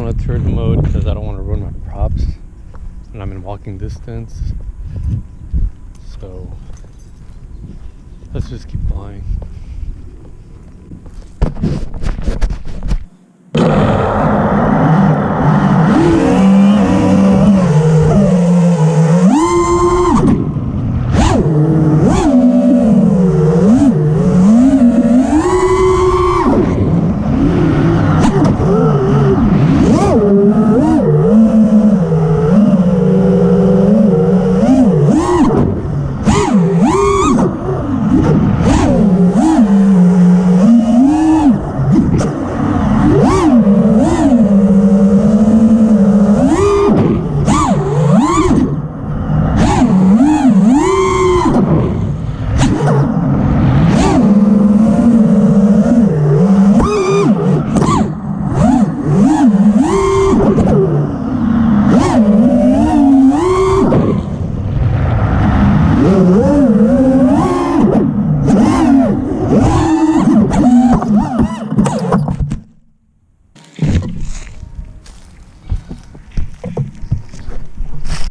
want to turn mode because I don't want to ruin my props when I'm in walking distance. So let's just keep flying.